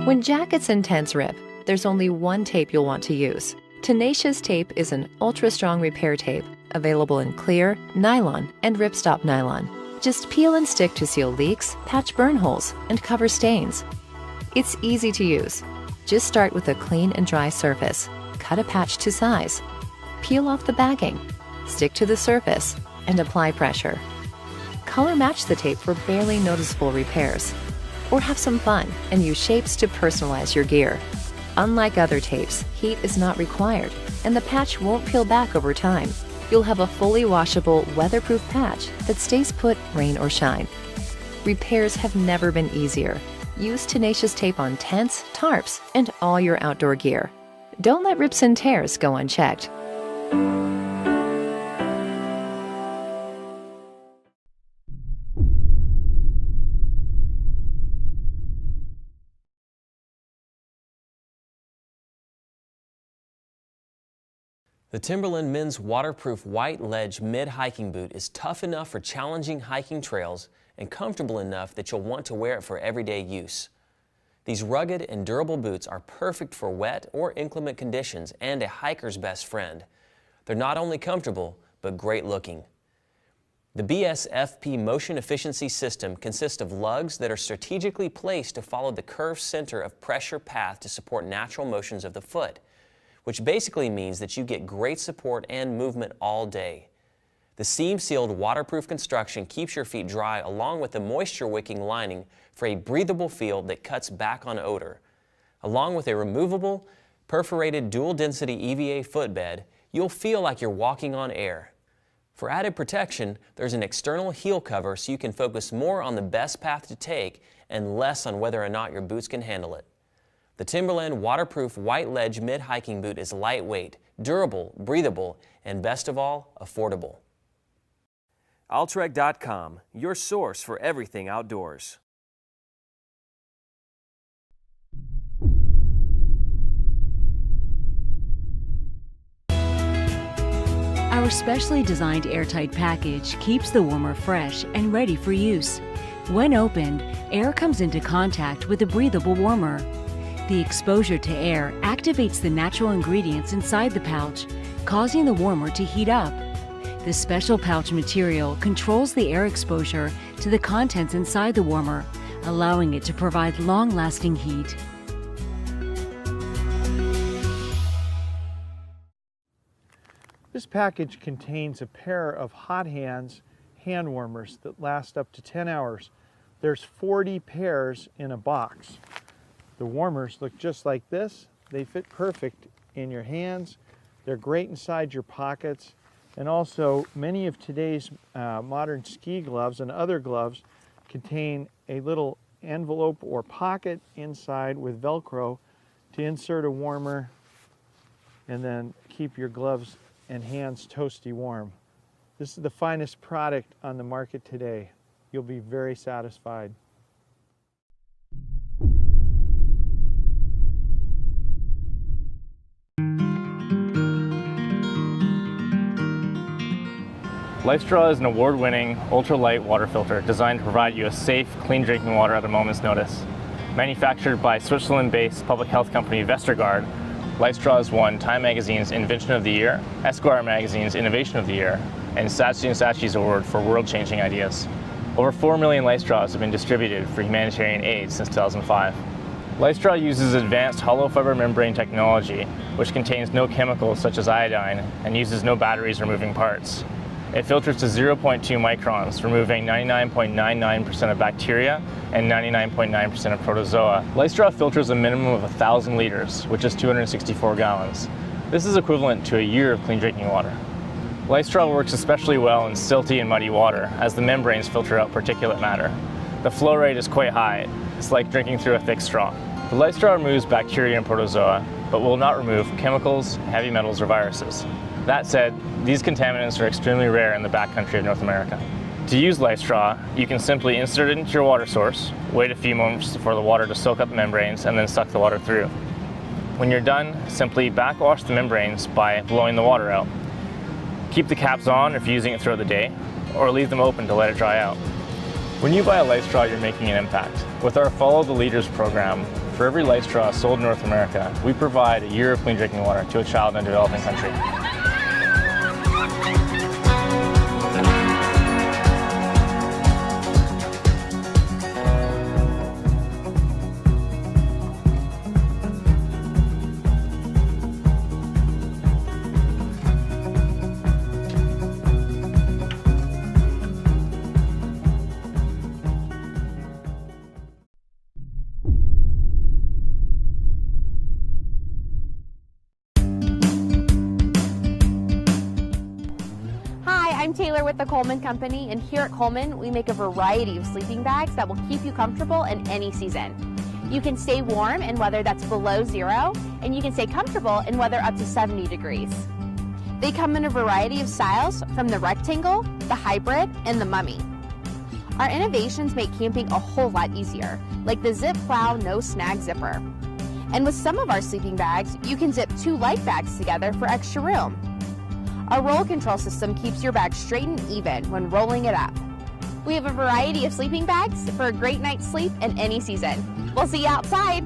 When jackets and tents rip, there's only one tape you'll want to use. Tenacious tape is an ultra-strong repair tape, available in clear, nylon, and ripstop nylon. Just peel and stick to seal leaks, patch burn holes, and cover stains. It's easy to use. Just start with a clean and dry surface. Cut a patch to size. Peel off the backing. Stick to the surface, and apply pressure. Color match the tape for barely noticeable repairs. Or have some fun and use shapes to personalize your gear. Unlike other tapes, heat is not required, and the patch won't peel back over time. You'll have a fully washable, weatherproof patch that stays put, rain or shine. Repairs have never been easier. Use Tenacious tape on tents, tarps, and all your outdoor gear. Don't let rips and tears go unchecked. The Timberland men's waterproof white ledge mid-hiking boot is tough enough for challenging hiking trails and comfortable enough that you'll want to wear it for everyday use. These rugged and durable boots are perfect for wet or inclement conditions and a hiker's best friend. They're not only comfortable, but great looking. The BSFP motion efficiency system consists of lugs that are strategically placed to follow the curved center of pressure path to support natural motions of the foot, which basically means that you get great support and movement all day. The seam-sealed waterproof construction keeps your feet dry along with the moisture-wicking lining for a breathable feel that cuts back on odor. Along with a removable, perforated dual-density EVA footbed, you'll feel like you're walking on air. For added protection, there's an external heel cover so you can focus more on the best path to take and less on whether or not your boots can handle it. The Timberland waterproof white ledge mid-hiking boot is lightweight, durable, breathable, and best of all, affordable. Altrek.com, your source for everything outdoors. Our specially designed airtight package keeps the warmer fresh and ready for use. When opened, air comes into contact with the breathable warmer. The exposure to air activates the natural ingredients inside the pouch, causing the warmer to heat up. The special pouch material controls the air exposure to the contents inside the warmer, allowing it to provide long-lasting heat. This package contains a pair of HotHands hand warmers that last up to 10 hours. There's 40 pairs in a box. The warmers look just like this. They fit perfect in your hands. They're great inside your pockets. And also, many of today's modern ski gloves and other gloves contain a little envelope or pocket inside with Velcro to insert a warmer and then keep your gloves and hands toasty warm. This is the finest product on the market today. You'll be very satisfied. LifeStraw is an award-winning, ultra-light water filter designed to provide you a safe, clean drinking water at a moment's notice. Manufactured by Switzerland-based public health company Vestergaard, LifeStraw has won Time Magazine's Invention of the Year, Esquire Magazine's Innovation of the Year, and Saatchi & Saatchi's Award for world-changing ideas. Over 4 million LifeStraws have been distributed for humanitarian aid since 2005. LifeStraw uses advanced hollow fiber membrane technology, which contains no chemicals such as iodine and uses no batteries or moving parts. It filters to 0.2 microns, removing 99.99% of bacteria and 99.9% of protozoa. LifeStraw filters a minimum of 1,000 liters, which is 264 gallons. This is equivalent to a year of clean drinking water. LifeStraw works especially well in silty and muddy water, as the membranes filter out particulate matter. The flow rate is quite high. It's like drinking through a thick straw. The LifeStraw removes bacteria and protozoa, but will not remove chemicals, heavy metals, or viruses. That said, these contaminants are extremely rare in the backcountry of North America. To use LifeStraw, you can simply insert it into your water source, wait a few moments for the water to soak up the membranes, and then suck the water through. When you're done, simply backwash the membranes by blowing the water out. Keep the caps on if you're using it throughout the day, or leave them open to let it dry out. When you buy a LifeStraw, you're making an impact. With our Follow the Leaders program, For every LifeStraw sold in North America, we provide a year of clean drinking water to a child in a developing country. I'm Taylor with the Coleman Company, and here at Coleman, we make a variety of sleeping bags that will keep you comfortable in any season. You can stay warm in weather that's below zero, and you can stay comfortable in weather up to 70 degrees. They come in a variety of styles, from the rectangle, the hybrid, and the mummy. Our innovations make camping a whole lot easier, like the Zip Plow No Snag Zipper. And with some of our sleeping bags, you can zip 2 light bags together for extra room. Our roll control system keeps your bag straight and even when rolling it up. We have a variety of sleeping bags for a great night's sleep in any season. We'll see you outside.